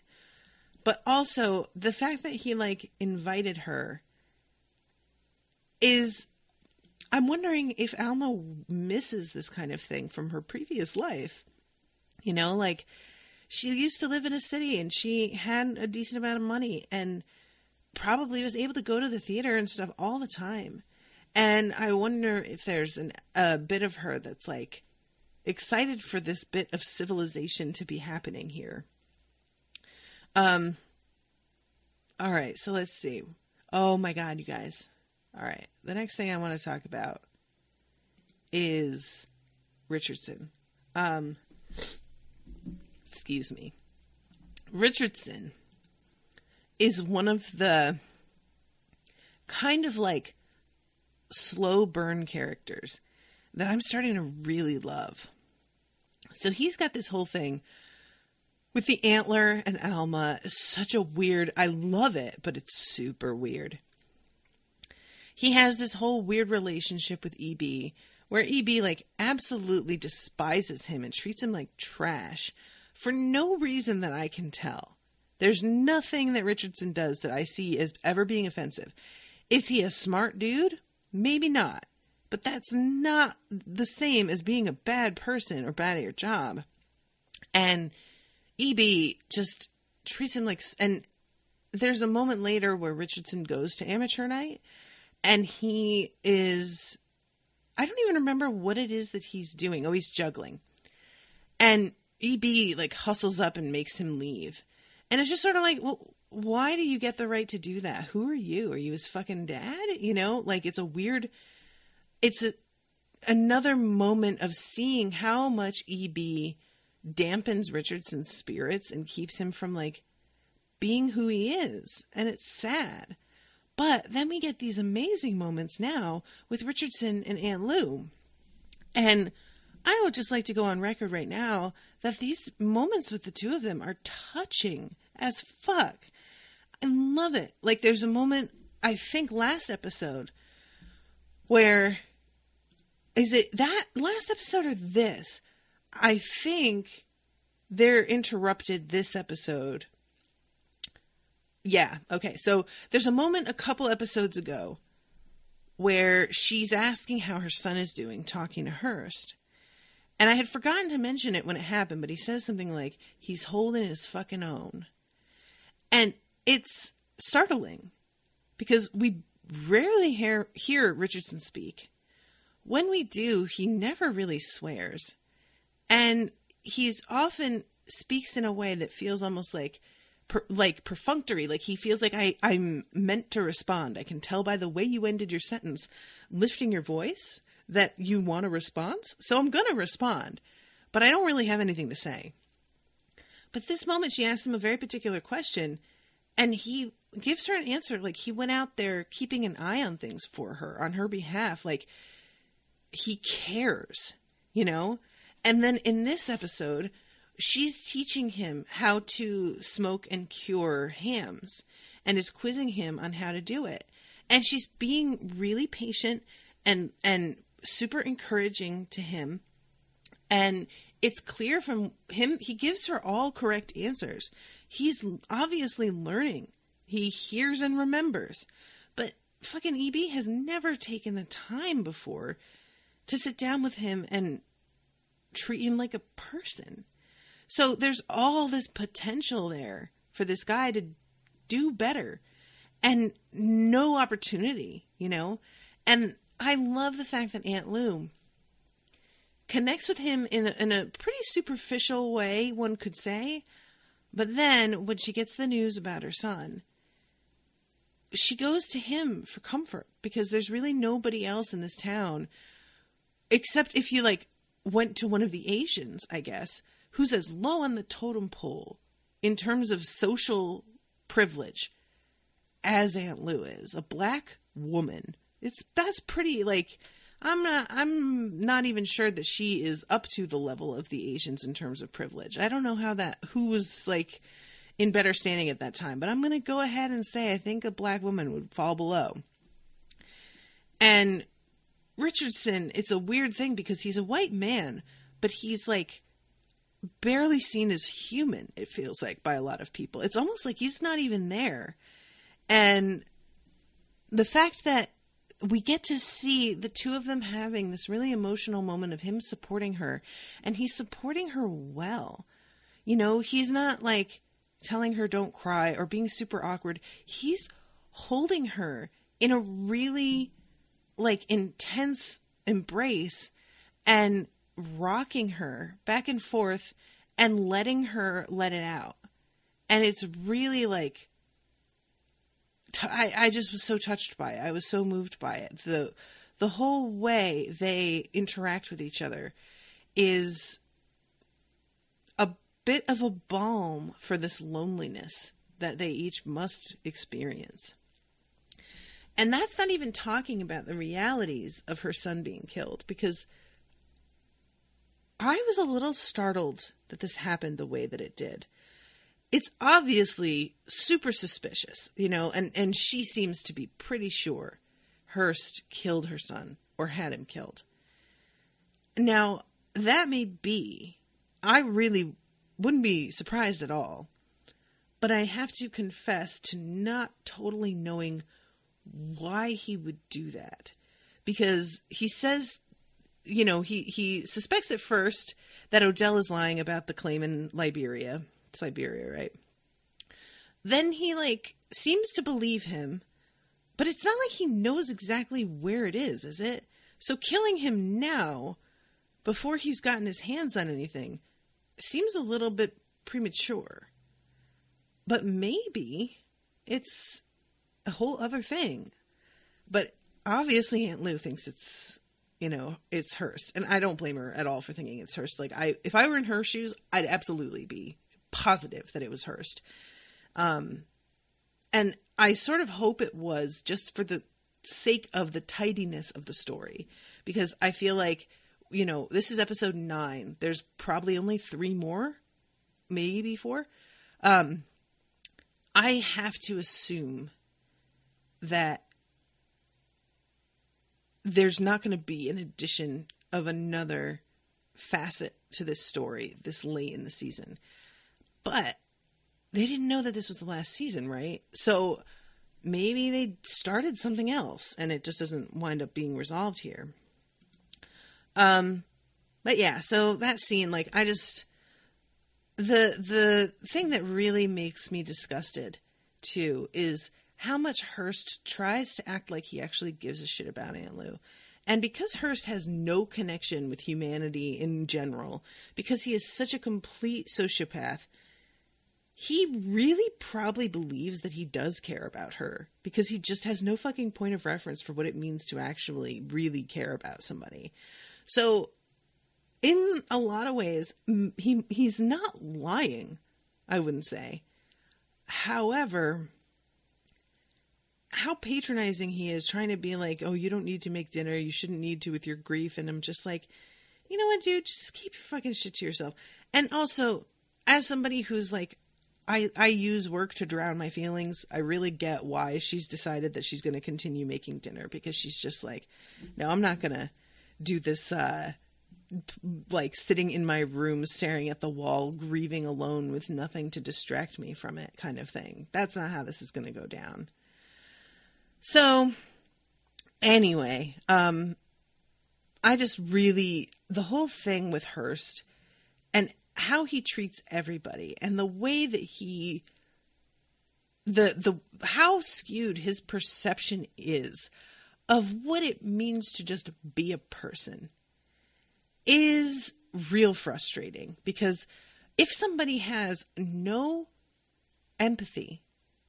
But also the fact that he like invited her is, I'm wondering if Alma misses this kind of thing from her previous life. You know, like she used to live in a city and she had a decent amount of money and probably was able to go to the theater and stuff all the time. And I wonder if there's a bit of her that's like excited for this bit of civilization to be happening here. All right, so let's see. Oh my God, you guys. All right, the next thing I want to talk about is Richardson. Excuse me. Richardson is one of the kind of like slow burn characters that I'm starting to really love. So he's got this whole thing with the antler and Alma. Such a weird, I love it, but it's super weird. He has this whole weird relationship with EB, where EB like absolutely despises him and treats him like trash for no reason that I can tell. There's nothing that Richardson does that I see as ever being offensive. Is he a smart dude? Maybe not. But that's not the same as being a bad person or bad at your job. And EB just treats him like... And there's a moment later where Richardson goes to amateur night, and he is... I don't even remember what it is that he's doing. Oh, he's juggling. And EB like hustles up and makes him leave. And it's just sort of like, well, why do you get the right to do that? Who are you? Are you his fucking dad? You know, like it's a weird... It's another moment of seeing how much EB dampens Richardson's spirits and keeps him from like being who he is. And it's sad. But then we get these amazing moments now with Richardson and Aunt Lou. And I would just like to go on record right now that these moments with the two of them are touching as fuck. I love it. Like there's a moment, I think last episode, where... Is it that last episode or this? I think they're interrupted this episode. Yeah, okay. So there's a moment a couple episodes ago where she's asking how her son is doing, talking to Hearst. And I had forgotten to mention it when it happened, but he says something like, he's holding his fucking own. And it's startling because we rarely hear Richardson speak. When we do, he never really swears. And he's often speaks in a way that feels almost like perfunctory. Like he feels like I'm meant to respond. I can tell by the way you ended your sentence, lifting your voice, that you want a response. So I'm going to respond. But I don't really have anything to say. But this moment, she asks him a very particular question. And he gives her an answer. Like, he went out there keeping an eye on things for her, on her behalf. Like, he cares, you know? And then in this episode, she's teaching him how to smoke and cure hams and is quizzing him on how to do it. And she's being really patient and super encouraging to him. And it's clear from him, he gives her all correct answers. He's obviously learning. He hears and remembers. But fucking EB has never taken the time before to sit down with him and treat him like a person. So there's all this potential there for this guy to do better and no opportunity, you know? And I love the fact that Aunt Lou connects with him in a pretty superficial way, one could say. But then when she gets the news about her son, she goes to him for comfort because there's really nobody else in this town, except if you like went to one of the Asians, I guess, who's as low on the totem pole in terms of social privilege as Aunt Lou is. A black woman. That's pretty, like, I'm not even sure that she is up to the level of the Asians in terms of privilege. I don't know who was like in better standing at that time, but I'm going to go ahead and say I think a black woman would fall below. And Richardson, it's a weird thing because he's a white man, but he's like barely seen as human, it feels like, by a lot of people. It's almost like he's not even there. And the fact that we get to see the two of them having this really emotional moment of him supporting her, and he's supporting her well. You know, he's not like telling her don't cry or being super awkward. He's holding her in a really like intense embrace and rocking her back and forth and letting her let it out. And it's really like, I just was so touched by it. I was so moved by it. The whole way they interact with each other is a bit of a balm for this loneliness that they each must experience. And that's not even talking about the realities of her son being killed, because I was a little startled that this happened the way that it did. It's obviously super suspicious, you know, and she seems to be pretty sure Hearst killed her son or had him killed. Now, that may be. I really wouldn't be surprised at all. But I have to confess to not totally knowing why he would do that. Because he says, you know, he suspects at first that Odell is lying about the claim in Siberia, right? Then he like seems to believe him, but it's not like he knows exactly where it is it? So killing him now, before he's gotten his hands on anything, seems a little bit premature. But maybe it's a whole other thing. But obviously Aunt Lou thinks it's, you know, it's Hearst. And I don't blame her at all for thinking it's Hearst. Like, if I were in her shoes, I'd absolutely be positive that it was Hearst. And I sort of hope it was, just for the sake of the tidiness of the story, because I feel like, you know, this is episode 9. There's probably only 3 more, maybe 4. I have to assume that there's not going to be an addition of another facet to this story this late in the season. But they didn't know that this was the last season, right? So maybe they started something else and it just doesn't wind up being resolved here. But yeah, so that scene, like, I just, the thing that really makes me disgusted too is how much Hearst tries to act like he actually gives a shit about Aunt Lou. And because Hearst has no connection with humanity in general, because he is such a complete sociopath, he really probably believes that he does care about her, because he just has no fucking point of reference for what it means to actually really care about somebody. So in a lot of ways, he's not lying, I wouldn't say. However, how patronizing he is, trying to be like, oh, you don't need to make dinner. You shouldn't need to with your grief. And I'm just like, you know what, dude, just keep your fucking shit to yourself. And also, as somebody who's like, I use work to drown my feelings, I really get why she's decided that she's going to continue making dinner, because she's just like, no, I'm not going to do this, like sitting in my room staring at the wall, grieving alone with nothing to distract me from it kind of thing. That's not how this is going to go down. So anyway, I just really, the whole thing with Hearst and how he treats everybody and the way that he, how skewed his perception is of what it means to just be a person is real frustrating. Because if somebody has no empathy,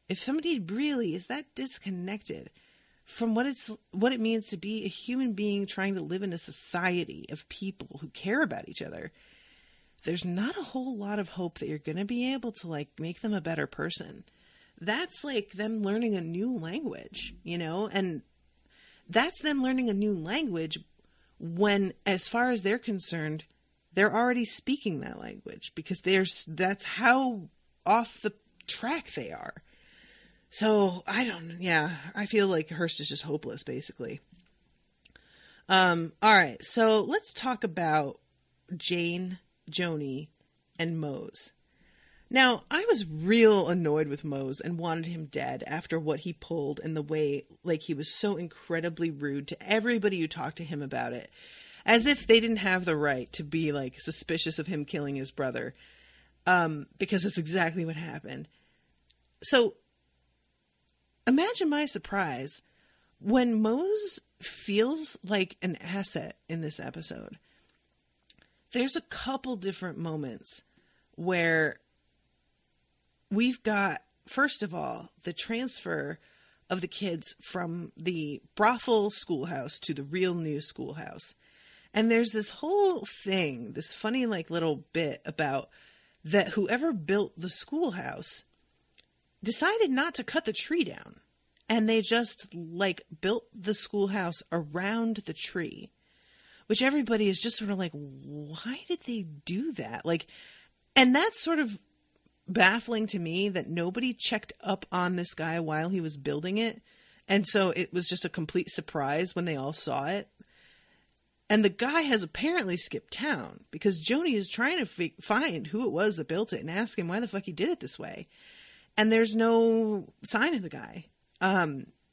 if somebody really is that disconnected from what it means to be a human being trying to live in a society of people who care about each other, there's not a whole lot of hope that you're going to be able to like make them a better person. That's like them learning a new language, you know, and that's them learning a new language when, as far as they're concerned, they're already speaking that language, because that's how off the track they are. So I feel like Hearst is just hopeless, basically. All right. So let's talk about Jane, Joni, and Mose. Now, I was real annoyed with Mose and wanted him dead after what he pulled and the way, like, he was so incredibly rude to everybody who talked to him about it, as if they didn't have the right to be, like, suspicious of him killing his brother, because it's exactly what happened. So imagine my surprise when Mose feels like an asset in this episode. There's a couple different moments where we've got, first of all, the transfer of the kids from the brothel schoolhouse to the real new schoolhouse. And there's this whole thing, this funny like little bit about that whoever built the schoolhouse decided not to cut the tree down. And they just like built the schoolhouse around the tree, which everybody is just sort of like, why did they do that? Like, and that's sort of baffling to me that nobody checked up on this guy while he was building it. And so it was just a complete surprise when they all saw it. And the guy has apparently skipped town because Joni is trying to find who it was that built it and ask him why the fuck he did it this way. And there's no sign of the guy,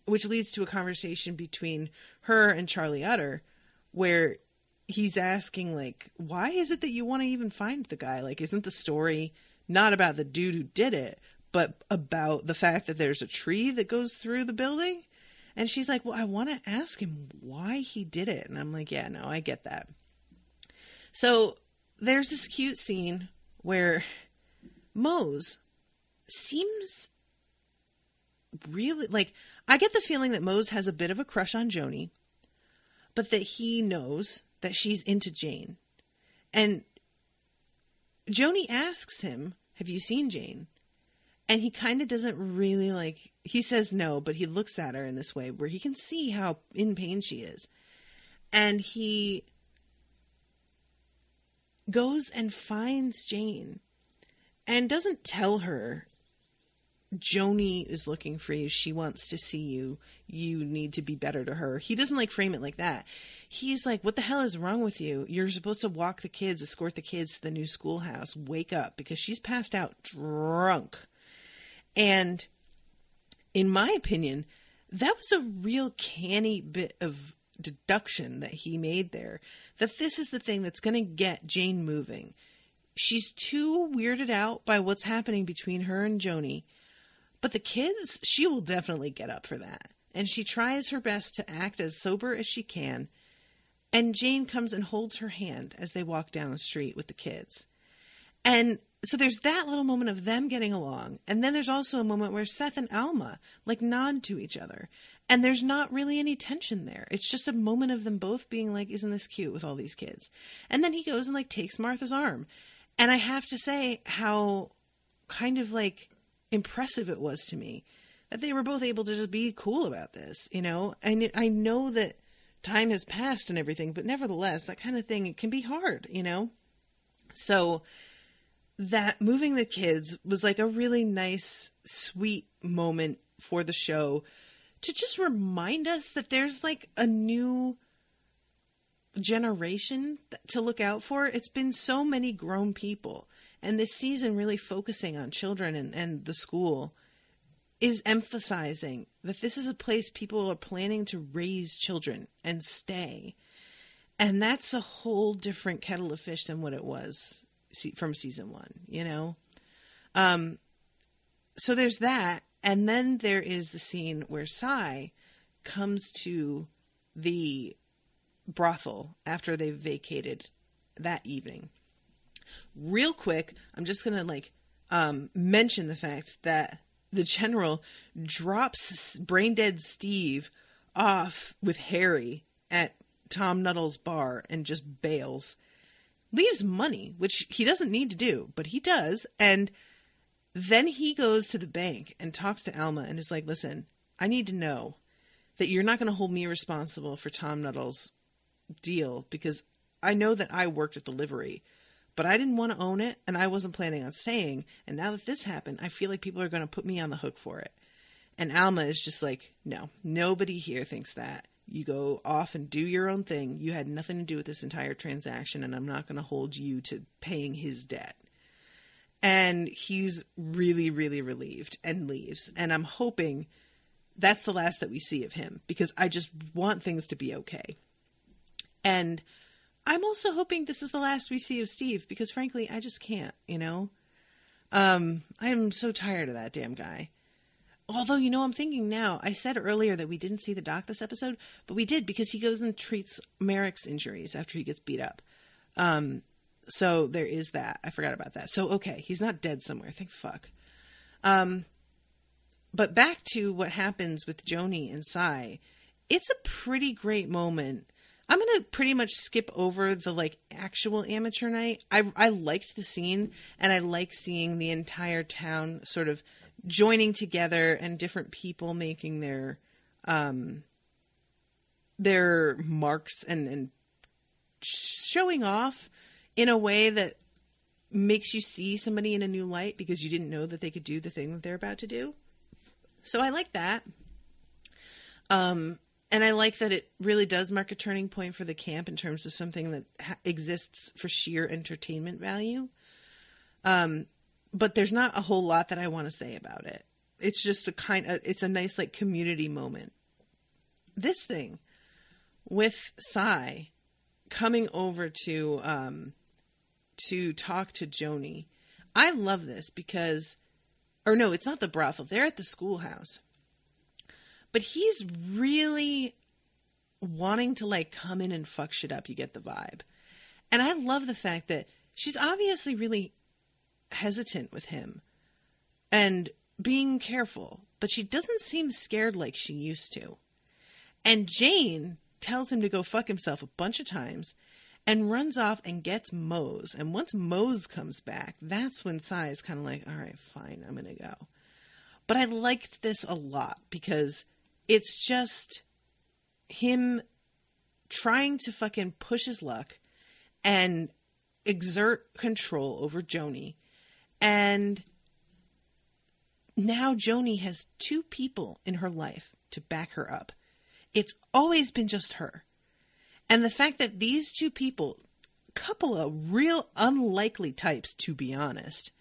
which leads to a conversation between her and Charlie Utter, where he's asking, like, why is it that you want to even find the guy? Like, isn't the story not about the dude who did it, but about the fact that there's a tree that goes through the building? And she's like, well, I want to ask him why he did it. And I'm like, yeah, no, I get that. So there's this cute scene where Mose seems really, like, I get the feeling that Mose has a bit of a crush on Joni, but that he knows that she's into Jane. And Joni asks him, have you seen Jane? And he kind of doesn't really like, he says no, but he looks at her in this way where he can see how in pain she is. And he goes and finds Jane and doesn't tell her, Joni is looking for you. She wants to see you. You need to be better to her. He doesn't like frame it like that. He's like, what the hell is wrong with you? You're supposed to walk the kids, escort the kids to the new schoolhouse. Wake up, because she's passed out drunk. And in my opinion, that was a real canny bit of deduction that he made there. That this is the thing that's going to get Jane moving. She's too weirded out by what's happening between her and Joni. But the kids, she will definitely get up for that. And she tries her best to act as sober as she can. And Jane comes and holds her hand as they walk down the street with the kids. And so there's that little moment of them getting along. And then there's also a moment where Seth and Alma like nod to each other. And there's not really any tension there. It's just a moment of them both being like, isn't this cute with all these kids? And then he goes and like takes Martha's arm. And I have to say how kind of like impressive it was to me that they were both able to just be cool about this, you know? And I know that time has passed and everything, but nevertheless, that kind of thing, it can be hard, you know? So that moving the kids was like a really nice, sweet moment for the show to just remind us that there's like a new generation to look out for. It's been so many grown people, and this season really focusing on children and the school is emphasizing that this is a place people are planning to raise children and stay. And that's a whole different kettle of fish than what it was from season 1, you know? So there's that. And then there is the scene where Sai comes to the brothel after they've vacated that evening. Real quick, I'm just going to mention the fact that the general drops brain dead Steve off with Harry at Tom Nuttall's bar and just bails. Leaves money, which he doesn't need to do, but he does. And then he goes to the bank and talks to Alma and is like, listen, I need to know that you're not going to hold me responsible for Tom Nuttall's deal, because I know that I worked at the livery, but I didn't want to own it, and I wasn't planning on staying. And now that this happened, I feel like people are going to put me on the hook for it. And Alma is just like, no, nobody here thinks that. You go off and do your own thing. You had nothing to do with this entire transaction, and I'm not going to hold you to paying his debt. And he's really, really relieved and leaves. And I'm hoping that's the last that we see of him, because I just want things to be okay. And I'm also hoping this is the last we see of Steve, because frankly, I just can't, you know? I'm so tired of that damn guy. Although, you know, I'm thinking now, I said earlier that we didn't see the doc this episode, but we did, because he goes and treats Merrick's injuries after he gets beat up. So there is that. I forgot about that. So, okay, he's not dead somewhere. Thank fuck. But back to what happens with Joni and Sai. It's a pretty great moment. I'm going to pretty much skip over the actual amateur night. I liked the scene, and I like seeing the entire town sort of joining together and different people making their marks and showing off in a way that makes you see somebody in a new light, because you didn't know that they could do the thing that they're about to do. So I like that. And I like that it really does mark a turning point for the camp in terms of something that exists for sheer entertainment value. But there's not a whole lot that I want to say about it. It's just it's a nice community moment. This thing with Sai coming over to talk to Joni. I love this because, or no, it's not the brothel. They're at the schoolhouse. But he's really wanting to come in and fuck shit up. You get the vibe. And I love the fact that she's obviously really hesitant with him and being careful, but she doesn't seem scared like she used to. And Jane tells him to go fuck himself a bunch of times and runs off and gets Mose. And once Mose comes back, that's when Sai is kind of like, all right, fine, I'm going to go. But I liked this a lot because it's just him trying to fucking push his luck and exert control over Joni. And now Joni has 2 people in her life to back her up. It's always been just her. And the fact that these 2 people, couple of real unlikely types, to be honest,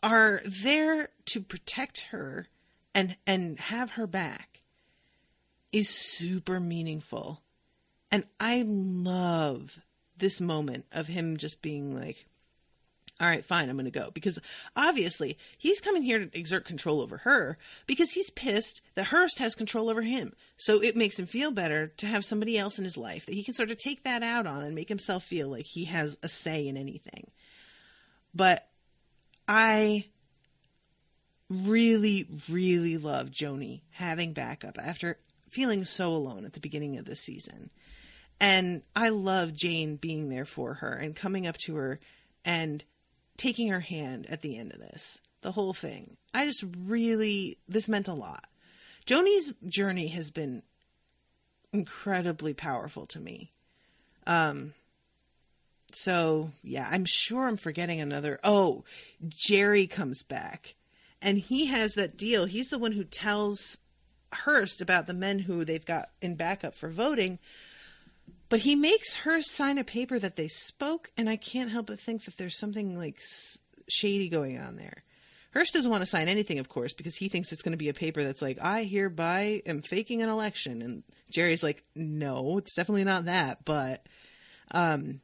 are there to protect her and have her back is super meaningful. And I love this moment of him just being like, all right, fine, I'm going to go. Because obviously he's coming here to exert control over her because he's pissed that Hearst has control over him. So it makes him feel better to have somebody else in his life that he can sort of take that out on and make himself feel like he has a say in anything. But I really, really love Joni having backup after feeling so alone at the beginning of this season. And I love Jane being there for her and coming up to her and taking her hand at the end of this. the whole thing. This meant a lot. Joni's journey has been incredibly powerful to me. So yeah, I'm sure I'm forgetting another. Oh, Jerry comes back and he has that deal. He's the one who tells Hearst about the men who they've got in backup for voting, but he makes Hearst sign a paper that they spoke. And I can't help but think that there's something like shady going on there. Hearst doesn't want to sign anything, of course, because he thinks it's going to be a paper that's like, I hereby am faking an election. And Jerry's like, no, it's definitely not that. But I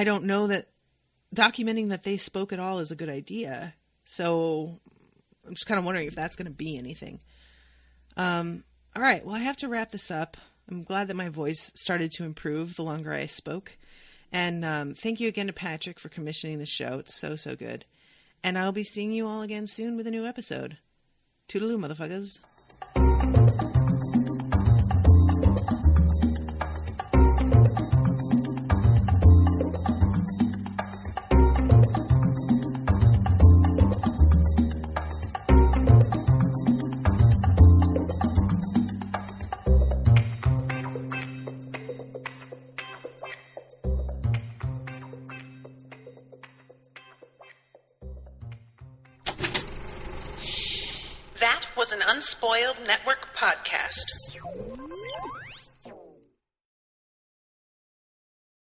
don't know that documenting that they spoke at all is a good idea. So I'm just kind of wondering if that's going to be anything. All right. Well, I have to wrap this up. I'm glad that my voice started to improve the longer I spoke. And thank you again to Patrick for commissioning the show. It's so, so good. And I'll be seeing you all again soon with a new episode. Toodaloo, motherfuckers. That was an Unspoiled Network podcast.